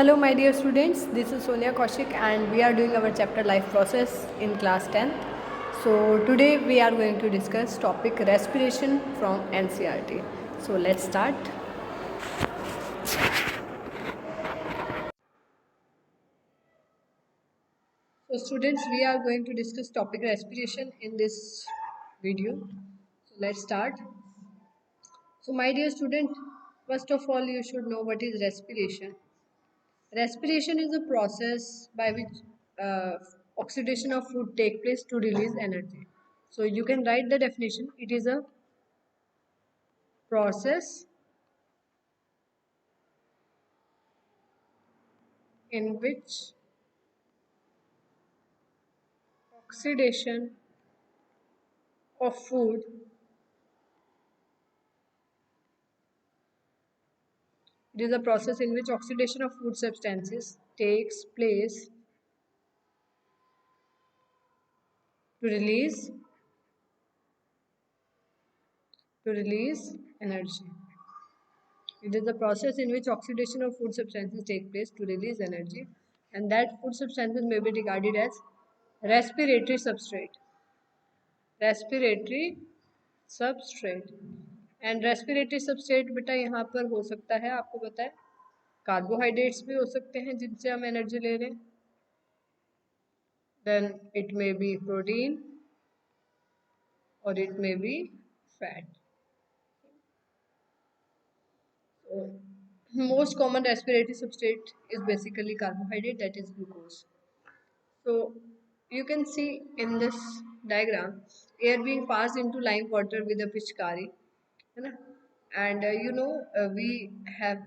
Hello my dear students, this is Sonia Kaushik and we are doing our chapter life process in class 10th. So today we are going to discuss topic respiration from NCERT. So let's start. So students, we are going to discuss topic respiration in this video. So let's start. So my dear student, first of all you should know what is respiration. Respiration is a process by which uh, oxidation of food take place to release energy. So you can write the definition. It is a process in which oxidation of food it is a process in which oxidation of food substances takes place to release energy. It is the process in which oxidation of food substances take place to release energy, and that food substances may be regarded as respiratory substrate. Respiratory substrate and respiratory substrate बेटा यहाँ पर हो सकता है, आपको पता है carbohydrates भी हो सकते हैं जिनसे हम एनर्जी ले रहे हैं, then it may be protein और it may be fat. Most common respiratory substrate is basically carbohydrate, that is glucose. So you can see in this diagram air being passed into lime water with a पिचकारी, है ना, and we have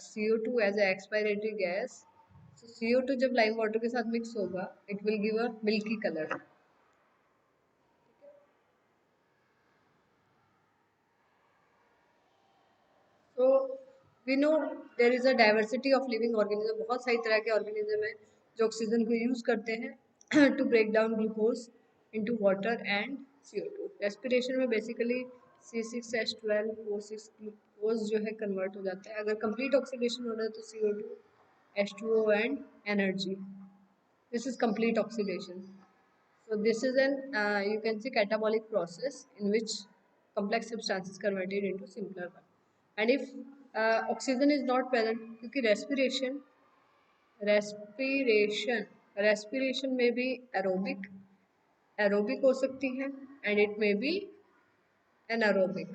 CO2 as a expiratory gas. So CO2 जब lime water के साथ mix होगा it will give a milky color. So we know there is a diversity of living organism. बहुत सारी तरह के organism हैं जो ऑक्सीजन को यूज करते हैं to break down glucose into water and CO2. Respiration में बेसिकली C6H12 O6 ग्लूकोज जो है कन्वर्ट हो जाता है. अगर कंप्लीट ऑक्सीडेशन हो रहा है तो CO2 H2O and energy. This is complete oxidation. So this is an you can say catabolic process in which complex substances converted into simpler one. And if oxygen is not present, क्योंकि respiration may be aerobic हो सकती है, and it may be anaerobic.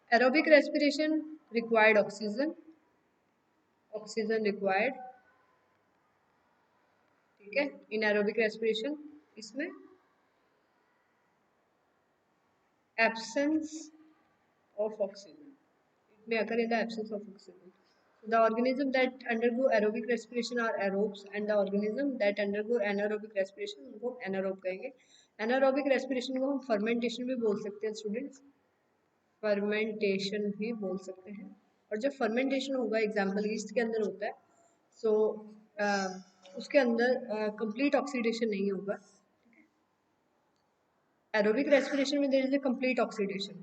Aerobic respiration required oxygen required, ठीक है. In aerobic respiration इसमें absence of oxygen. It may occur in the absence of oxygen. So the organism that undergo aerobic respiration are aerobes, and the organism that undergo anaerobic respiration उनको anaerobe कहेंगे. Anaerobic respiration को हम fermentation भी बोल सकते हैं students, fermentation भी बोल सकते हैं. और जब fermentation होगा, एग्जाम्पल ईस्ट के अंदर होता है, सो उसके अंदर कंप्लीट ऑक्सीडेशन नहीं होगा. एरोबिक रेस्पिरेशन में there is a complete oxidation,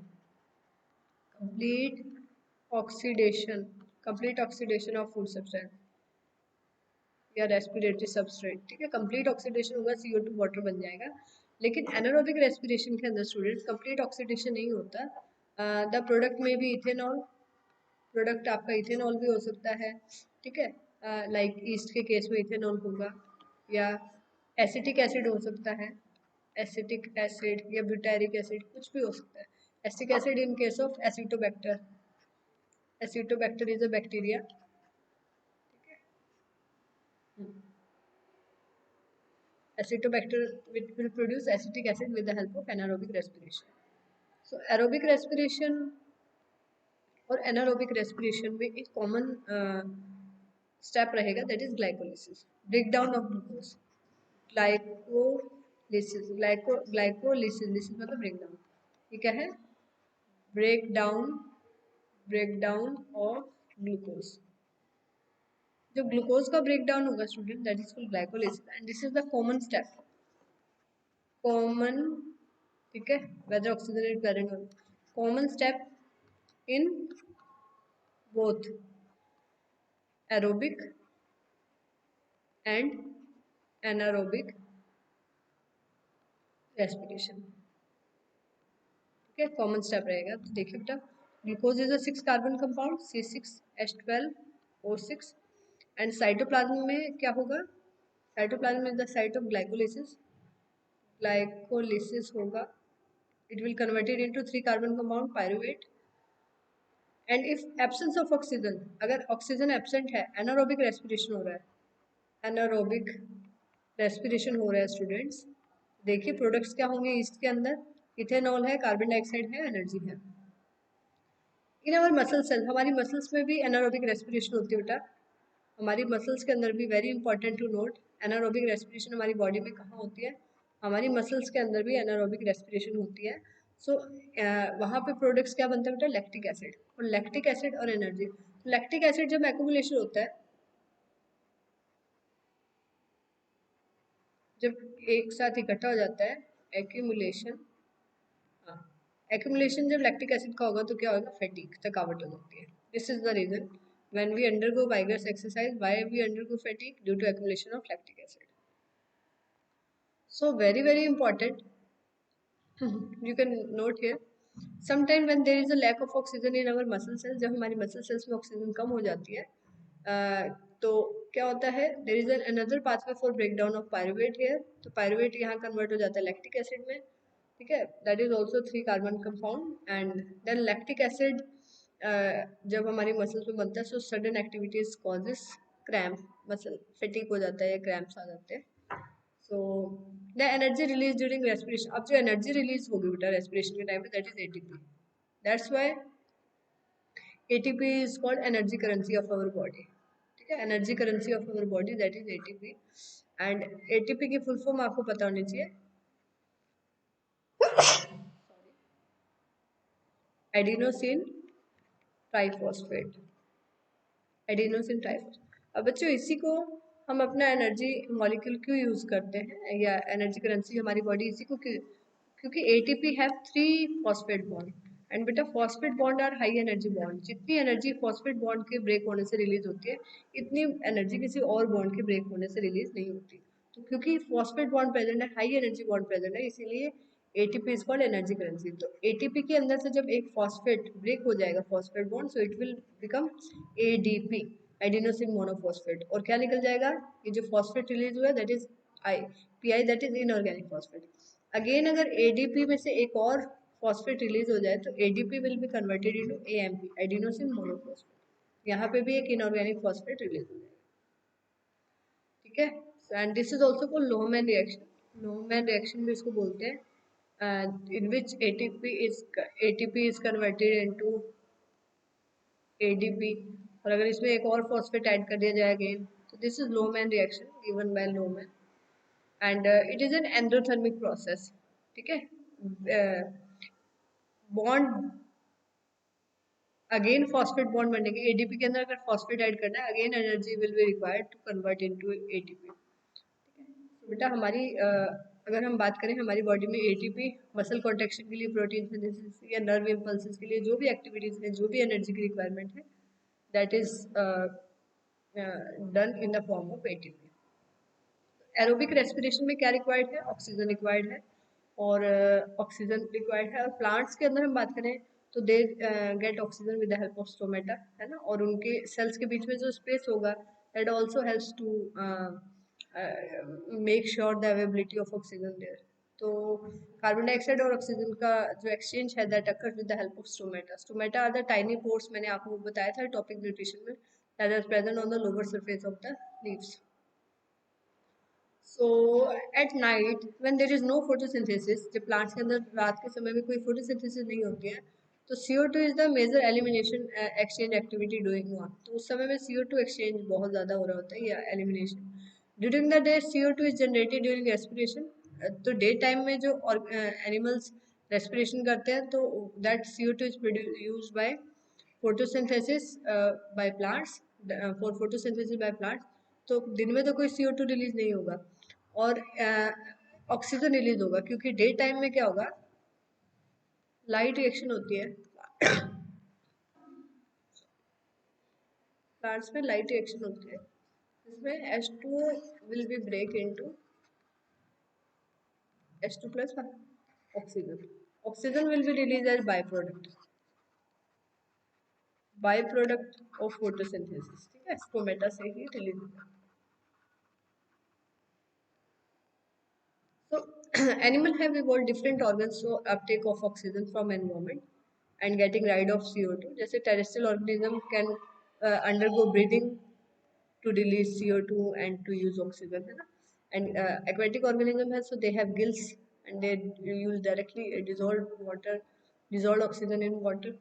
complete oxidation of food substance या रेस्पिरेटरी सबस्ट्रेट, ठीक है. कंप्लीट ऑक्सीडेशन होगा, CO2 वाटर बन जाएगा. लेकिन एनारोबिक रेस्पिरेशन के अंदर स्टूडेंट्स कंप्लीट ऑक्सीडेशन नहीं होता. द प्रोडक्ट में भी इथेनॉल, प्रोडक्ट आपका इथेनॉल भी हो सकता है, ठीक है. लाइक ईस्ट के केस में इथेनॉल होगा, या एसिटिक एसिड हो सकता है, एसिटिक एसिड या ब्यूटारिक एसिड कुछ भी हो सकता है. Acetic acid in case of Acetobacter, Acetobacter is a bacteria. Acetobacter will produce acetic acid with the help of anaerobic respiration. So aerobic respiration और anaerobic respiration में एक common step रहेगा, that is glycolysis, breakdown of glucose. Glycolysis मतलब breakdown. ये क्या है? breakdown of glucose. जो glucose का ब्रेकडाउन होगा student, that is called glycolysis, and this is the common step. Common, ठीक है, वेदर ऑक्सीजन इज प्रेजेंट और common step in both aerobic and anaerobic respiration. ठीक है, कॉमन स्टेप रहेगा। तो देखिए बेटा, glucose is a 6 carbon compound C6H12O6 and cytoplasm में क्या होगा? Cytoplasm is the site of glycolysis. Glycolysis होगा, it will convert it into 3 carbon compound pyruvate and if absence of oxygen, अगर ऑक्सीजन एब्सेंट है, एनारोबिक रेस्पिरेशन हो रहा है। Anaerobic respiration हो रहा है स्टूडेंट्स। देखिए प्रोडक्ट्स क्या होंगे ईस्ट के अंदर? इथेनॉल है, कार्बन डाइऑक्साइड है, एनर्जी है। इन आवर मसल सेल, हमारी मसल्स में भी एनारोबिक रेस्पिरेशन होती है बेटा। हमारी मसल्स के अंदर भी, very important to note, anaerobic respiration हमारी बॉडी में कहाँ होती है? हमारी मसल्स के अंदर भी एनारोबिक रेस्पिरेशन होती है। सो वहाँ पे प्रोडक्ट्स क्या बनते हैं बेटा? Lactic acid. और लैक्टिक एसिड और एनर्जी, लैक्टिक एसिड जब एक्यूमुलेशन होता है, जब एक साथ इकट्ठा हो जाता है, एक्यूमुलेशन, हाँ, एक्यूमुलेशन जब लैक्टिक एसिड का होगा तो क्या होगा? फैटीग, थकावट हो जाती है। This is the reason when we undergo vigorous exercise, why we undergo fatigue? Due to accumulation of lactic acid. So very important, you can note here, sometime when there is a lack of oxygen in our muscle cells, जब हमारी muscle cells में oxygen कम हो जाती है, तो क्या होता है? there is another pathway for breakdown of pyruvate here। तो pyruvate यहाँ convert हो जाता है lactic acid में। ठीक है, that is also 3 carbon compound and then lactic acid जब हमारी मसल्स में बनता है, so sudden activities causes cramp, muscle fatigue हो जाता है या cramps आ जाते हैं। So the energy release during respiration, अब जो एनर्जी रिलीज होगी बेटा रेस्पिरेशन के टाइम पे, that is ATP. That's why ATP is called energy currency of our body. ठीक है, energy currency of our body that is ATP. And ATP की full form आपको पता होनी चाहिए, एडिनोसिन ट्राइफॉस्फेट। Adenosine triphosphate. अब बच्चों इसी को हम अपना एनर्जी मॉलिक्यूल क्यों यूज करते हैं या एनर्जी करेंसी हमारी बॉडी इसी को क्यों? क्योंकि ATP have 3 phosphate bond and बेटा phosphate bond are high energy bond. जितनी एनर्जी फॉस्फेट बॉन्ड के ब्रेक होने से रिलीज होती है, इतनी एनर्जी किसी और बॉन्ड के ब्रेक होने से रिलीज नहीं होती। तो क्योंकि फॉस्फेट बॉन्ड प्रेजेंट है, हाई एनर्जी बॉन्ड प्रेजेंट है, इसीलिए ATP is called energy currency. तो एटीपी के अंदर से जब एक फॉस्फेट ब्रेक हो जाएगा, phosphate bond, so it will become ADP, adenosine monophosphate. और क्या निकल जाएगा? ये जो फॉस्फेट रिलीज हुआ है that is I pi, that is inorganic phosphate. Again अगर एडीपी में से एक और फॉस्फेट रिलीज हो जाए तो ADP will be converted into AMP, adenosine monophosphate. यहाँ पे भी एक इनऑर्गेनिक फॉस्फेट रिलीज हो जाएगा। ठीक है, and this is also called Lohmann reaction. Lohmann reaction भी इसको बोलते हैं, in which ATP is converted into ADP. और अगर इसमें एक और फॉस्फेट ऐड कर दिया जाए अगेन, तो this is Lohman reaction given by Lohman and it is an endothermic process. ठीक है, बॉन्ड अगेन फॉस्फेट बॉन्ड बनने के, एडीपी के अंदर अगर फॉस्फेट ऐड करना है, again energy will be required to convert into ATP. तो बेटा हमारी अगर हम बात करें हमारी बॉडी में एटीपी मसल कॉन्ट्रैक्शन के लिए, प्रोटीन सिंथेसिस या नर्व इम्पल्सेस के लिए जो भी एक्टिविटीज है, जो भी एनर्जी की रिक्वायरमेंट है, that is done in the form of ATP. Aerobic respiration में क्या रिक्वायर्ड है? ऑक्सीजन रिक्वायर्ड है, और ऑक्सीजन रिक्वायर्ड है। और प्लांट्स के अंदर हम बात करें तो they get oxygen with the help of stomata, है ना, और उनके सेल्स के बीच में जो स्पेस होगा that also helps to make sure the availability of oxygen there. तो कार्बन डाइऑक्साइड और ऑक्सीजन का जो एक्सचेंज है that occurs with the help of stomata. Stomata are the tiny pores, मैंने आपको बताया था टॉपिक न्यूट्रिशन में, that are present on the lower surface of the leaves. So at night when there is no photosynthesis, जब plants के अंदर रात के समय में कोई फोटोसिंथेसिस नहीं होती है, तो CO2 is the major elimination exchange activity doing on. तो उस समय में CO2 एक्सचेंज बहुत ज़्यादा हो रहा होता है या elimination. During the day CO2 is generated during respiration. तो डे टाइम में जो एनिमल्स रेस्पिरेशन करते हैं तो that CO2 is produced by photosynthesis by plants, for photosynthesis by plants. तो दिन में तो कोई CO2 रिलीज नहीं होगा और ऑक्सीजन रिलीज होगा, क्योंकि डे टाइम में क्या होगा, लाइट रिएक्शन होती है प्लांट्स में लाइट रिएक्शन होती है, इसमें H2 will be break into H2 plus oxygen. Oxygen will be released as byproduct of photosynthesis. ठीक है, स्टोमेटा से ही रिलीज होता है. So animal have evolved different organs for uptake of oxygen from environment and getting rid of CO2. जैसे terrestrial organism can undergo breathing to release CO2 and to use oxygen, है ना. And aquatic organism है, so they have gills and they use directly dissolved oxygen in water.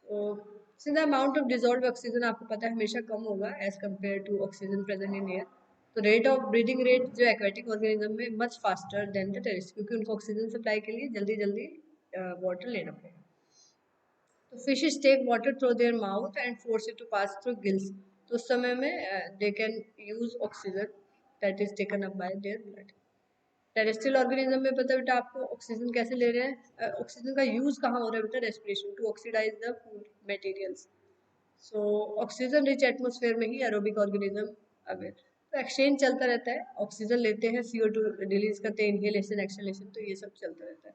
So since the amount of dissolved oxygen आपको पता है हमेशा कम होगा as compared to oxygen present in air. तो rate of breathing rate जो aquatic organism में much faster than the terrestrial, क्योंकि उनको ऑक्सीजन सप्लाई के लिए जल्दी जल्दी वाटर लेना पड़ेगा. तो fishes take water through their mouth and force it to pass through gills. तो उस समय में they can use oxygen that is taken up by their blood. Terrestrial organism में पता बेटा आपको ऑक्सीजन कैसे ले रहे हैं, ऑक्सीजन का यूज कहाँ हो रहा है बेटा, respiration to oxidize the food materials. So oxygen rich atmosphere में ही एरोबिक ऑर्गेनिज्म अवेयर. तो एक्सचेंज चलता रहता है, ऑक्सीजन लेते हैं, CO2 रिलीज करते हैं, इनहेलेशन एक्सहेलेशन, तो ये सब चलता रहता है.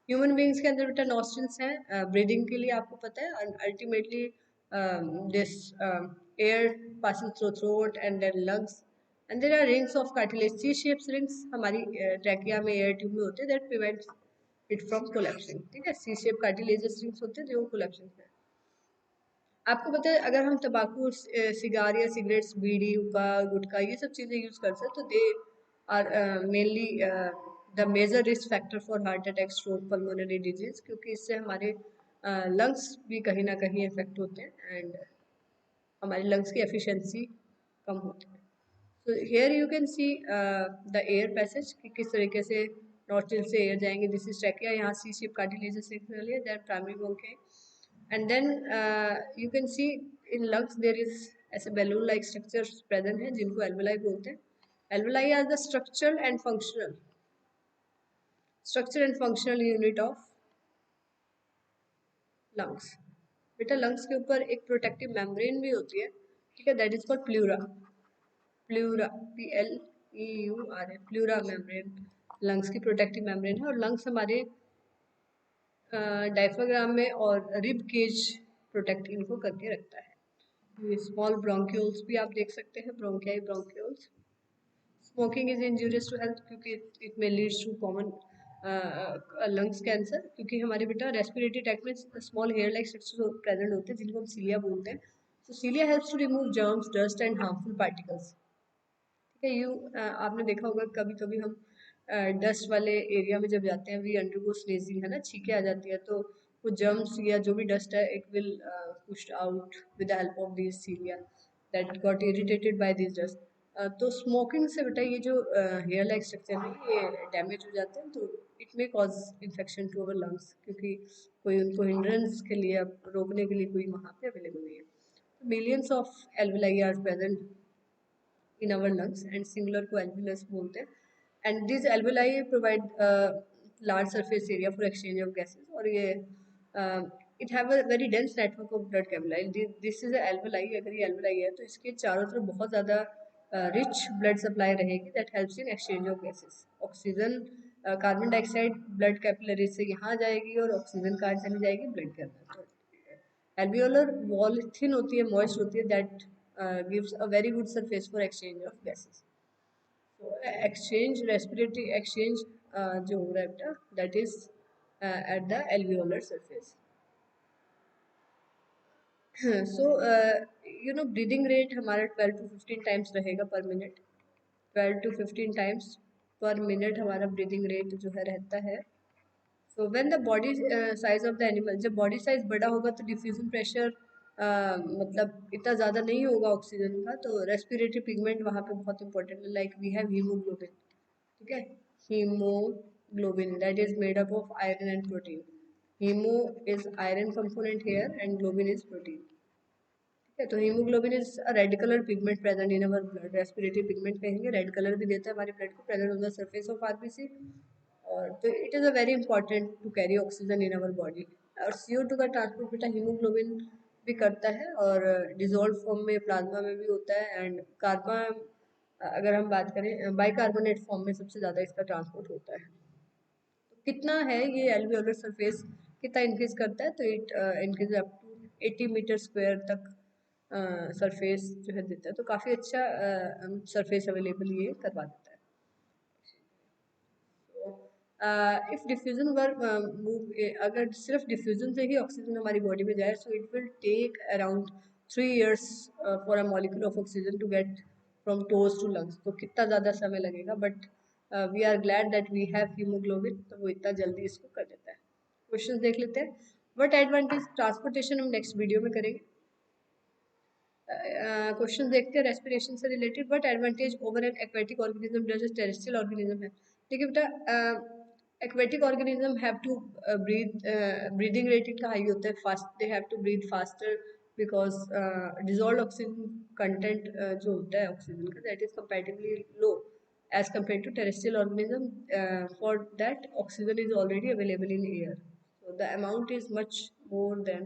ह्यूमन बींग्स के अंदर बेटा नॉस्ट्रल्स हैं ब्रीदिंग के लिए, आपको पता है. Ultimately this air passing through throat and then lungs. And there are rings of cartilage, C shapes rings हमारी ट्रैकिया में एयर ट्यूब में होते हैं, that prevents it from collapsing. ठीक है, सी शेप कार्टिलेजस रिंग्स होते हैं जो कोलैप्सिंग है. आपको पता है अगर हम तंबाकू, सिगार या सिगरेट्स, बीड़ी, हुक्का, गुटखा ये सब चीज़ें यूज़ करते हैं तो they are mainly the major risk factor for heart attack, stroke, pulmonary disease, क्योंकि इससे हमारे लंग्स भी कहीं ना कहीं इफेक्ट होते हैं एंड हमारी लंग्स की एफिशिएंसी कम होती है. So here you can see the air passage कि किस तरीके से nostril से air जाएंगे. This is trachea, यहाँ C shape cartilaginous signal है, then primary bronchi, and then you can see in lungs there is ऐसे balloon like structures present हैं जिनको alveoli बोलते हैं. Alveoli are the structure and functional unit of lungs. बेटा lungs के ऊपर एक protective membrane भी होती है, ठीक है, that is called pleura. Pleura, PLEURA, pleura membrane lungs की प्रोटेक्टिव मेम्ब्रेन है. और लंग्स हमारे डायफ्राग्राम में और रिब केज प्रोटेक्ट इनको करके रखता है. ये स्मॉल ब्रोंक्यूल्स भी आप देख सकते हैं, bronchi bronchioles. Smoking is injurious to health क्योंकि इट में leads to common lungs cancer, क्योंकि हमारे बेटा रेस्पिरेटरी ट्रैक्ट में small hair like structures present होते हैं जिनको हम सीलिया बोलते हैं. तो cilia helps to remove germs, dust and harmful particles. आपने देखा होगा कभी कभी हम डस्ट वाले एरिया में जब जाते हैं, वी अंडरगो स्नेजिंग, है ना, छींके आ जाती है, तो वो जर्म्स या जो भी डस्ट है it will pushed out with the help of this cilia that got irritated by this dust. तो स्मोकिंग से बेटा ये जो हेयर लाइक स्ट्रक्चर है ये डैमेज हो जाते हैं, तो it may cause infection to our lungs, क्योंकि कोई उनको हिंड्रेंस के लिए अब रोकने के लिए कोई वहाँ पे अवेलेबल नहीं है. Millions of alveoli are present in our lungs and singular को alveolus बोलते हैं. And these alveoli provide large surface area for exchange of gases. और ये it have a very dense network of blood capillary. This is a alveoli. अगर ये alveoli है तो इसके चारों तरफ बहुत ज़्यादा rich blood supply रहेगी that helps in exchange of gases. Oxygen, carbon dioxide blood capillary से यहाँ जाएगी और ऑक्सीजन कहाँ चली जाएगी, ब्लड के अंदर. Alveolar wall thin होती है, moist होती है, that gives a very good surface for exchange of gases. So exchange, respiratory exchange जो हो रहा है बेटा, that is at the alveolar surface. So you know breathing rate हमारा 12 to 15 times रहेगा per minute. 12 to 15 times per minute हमारा breathing rate जो है रहता है. So when the body size of the animal, जब body size बड़ा होगा तो diffusion pressure मतलब इतना ज़्यादा नहीं होगा ऑक्सीजन का, तो रेस्पिरेटरी पिगमेंट वहाँ पे बहुत इंपॉर्टेंट है. लाइक वी हैव हीमोग्लोबिन, ठीक है, haemoglobin that is made up of iron and protein. Haemo is iron component here and globin is protein. ठीक है, तो haemoglobin is a red colour pigment present in our blood. Respiratory pigment कहेंगे, red colour भी देता है हमारे blood को, present on the surface of RBC. और तो it is a very important to carry oxygen in our body. और CO2 का ट्रांसपोर्ट बेटा हीमोग्लोबिन भी करता है और डिजोल्व फॉर्म में प्लाज्मा में भी होता है, एंड कार्बन अगर हम बात करें बाइकार्बोनेट फॉर्म में सबसे ज़्यादा इसका ट्रांसपोर्ट होता है। तो कितना है ये एल्वियोलर सरफेस कितना इंक्रीज करता है, तो it increase up to 80 metre square तक सरफेस जो है देता है, तो काफ़ी अच्छा सरफेस अवेलेबल ये करवा देता है। इफ डिफ्यूजन वर मूव, अगर सिर्फ डिफ्यूजन से ही ऑक्सीजन हमारी बॉडी में जाए, so it will take around 3 years for a molecule of oxygen to get from toes to lungs, तो कितना ज़्यादा समय लगेगा, but we are glad that we have haemoglobin, तो वो इतना जल्दी इसको कर देता है। क्वेश्चन देख लेते हैं। वट एडवांटेज ट्रांसपोर्टेशन हम नेक्स्ट वीडियो में करेंगे। क्वेश्चन देखते हैं रेस्पिरेशन से related. What advantage over an aquatic organism does terrestrial organism है। देखिए बेटा, aquatic organism have to breathe, breathing rate इनका हाई होता है, fast they have to breathe faster because dissolve oxygen content जो होता है ऑक्सीजन का, that is comparatively low as compare to terrestrial organism, for that oxygen is already available in air, so the amount is much more than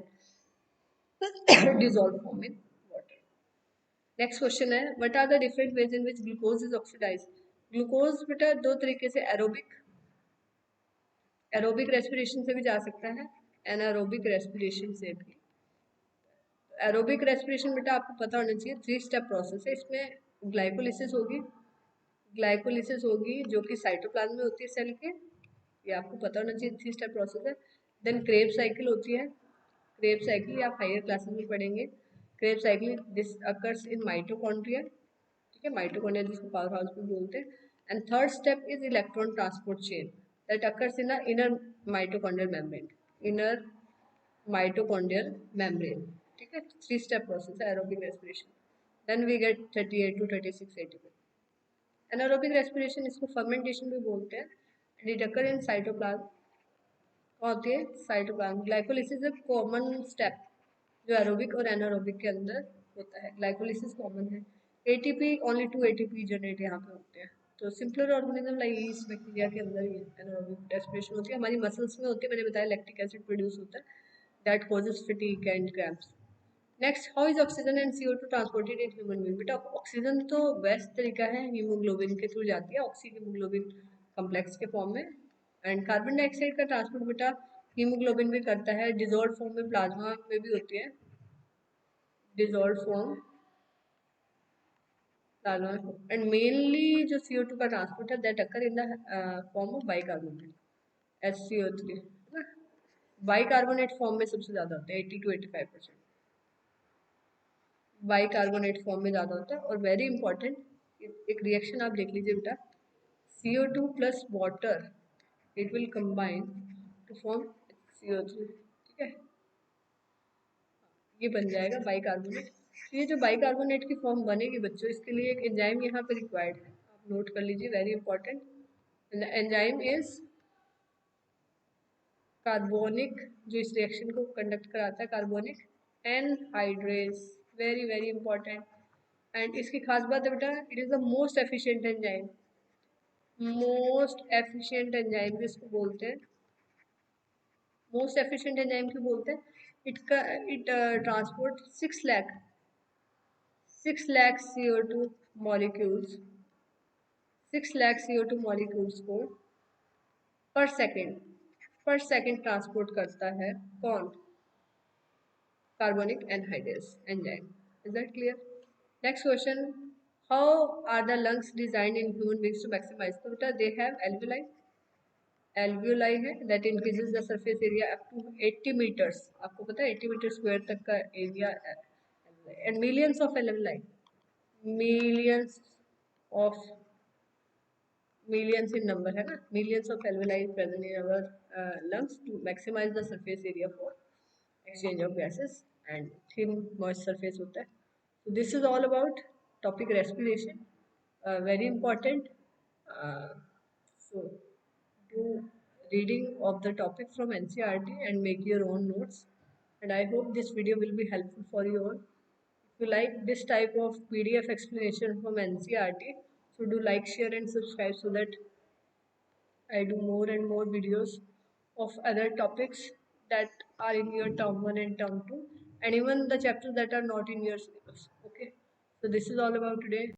dissolved form in water. Next question है, what are the different ways in which glucose is oxidise. Glucose बेटा दो तरीके से, aerobic, aerobic respiration से भी जा सकता है, एनारोबिक रेस्पिरेशन से भी। एरोबिक रेस्पिरेशन बेटा आपको पता होना चाहिए 3 स्टेप प्रोसेस है, इसमें ग्लाइकोलिसिस होगी, ग्लाइकोलिसिस होगी जो कि साइटोप्लाज्म में होती है सेल के, ये आपको पता होना चाहिए, 3 स्टेप प्रोसेस है। देन क्रेब साइकिल होती है, क्रेब साइकिल आप हायर क्लासेस में पढ़ेंगे। Kreb cycle this occurs in mitochondria, ठीक है, माइटोकॉन्ड्रिया जिसको पावर हाउस भी बोलते हैं। And third step is electron transport chain that occurs in inner mitochondrial membrane, inner mitochondrial membrane, ठीक है। 3 स्टेप प्रोसेस है aerobic respiration. Then we get 38 to 36 ATP। Anaerobic respiration इसको फर्मेंटेशन भी बोलते हैं, and it occur in cytoplasm, होती है cytoplasm. Glycolysis एक कॉमन स्टेप जो एरोबिक और एनारोबिक के अंदर होता है, ग्लाइकोलिसिस कॉमन है। एटीपी ओनली 2 ATP जनरेट यहाँ पे होते हैं, तो simpler organism like yeast bacteria के अंदर ही एनारोबिक रेस्पिरेशन होती है, हमारी मसल्स में होती है, मैंने बताया लैक्टिक एसिड प्रोड्यूस होता है that causes fatigue and cramps. Next, how is oxygen and CO2 transported in human being. बेटा ऑक्सीजन तो बेस्ट तरीका है, हीमोग्लोबिन के थ्रू जाती है, ऑक्सी हीमोग्लोबिन कॉम्प्लेक्स के फॉर्म में। एंड कार्बन डाइऑक्साइड का ट्रांसपोर्ट बेटा हीमोग्लोबिन भी करता है, डिजोल्व फॉर्म में प्लाज्मा में भी होती है, डिजोल्व फॉर्म प्लाज्मा में, एंड मेनली जो CO2 का ट्रांसपोर्ट है that occur in the form of bicarbonate, SCO3, bicarbonate form में सबसे ज्यादा होता है, 80 to 85%। बाइकार्बोनेट फॉर्म में ज़्यादा होता है। और वेरी इंपॉर्टेंट एक रिएक्शन आप देख लीजिए बेटा, CO2 plus water it will combine to form CO3, ठीक है, ये बन जाएगा बाइकार्बोनेट। तो ये जो बाइकार्बोनेट की फॉर्म बनेगी बच्चों, इसके लिए एक एंजाइम यहाँ पे रिक्वायर्ड है, आप नोट कर लीजिए, very important. Enzyme is carbonic, जो इस रिएक्शन को कंडक्ट कराता है, carbonic anhydrase, very very important. And इसकी खास बात है बेटा, it is the most efficient enzyme, most efficient enzyme जिसको बोलते हैं, मोस्ट एफिशिएंट एंजाइम क्यों बोलते हैं, it transport 6 lakh CO2 molecules, 6 lakh CO2 molecules को पर सेकेंड ट्रांसपोर्ट करता है, कौन, carbonic anhydrase enzyme. Is that clear. Next question, how are the lungs designed in human beings to maximise. तो बेटा दे हैव एल्वियोलाई, एल्वियोलाई है that increases the surface area up to 80 metres, आपको पता है 80 metre square तक का area, and millions of alveoli, millions of, millions in number है ना, millions of alveoli present in our lungs to maximise the surface area for exchange of gases, and thin moist surface होता है। So this is all about topic respiration, very important। So do reading of the topic from NCERT and make your own notes, and I hope this video will be helpful for you all. If you like this type of PDF explanation from NCERT, so do like, share and subscribe so that I do more and more videos of other topics that are in your term 1 and term 2, and even the chapters that are not in your syllabus. Okay, so this is all about today.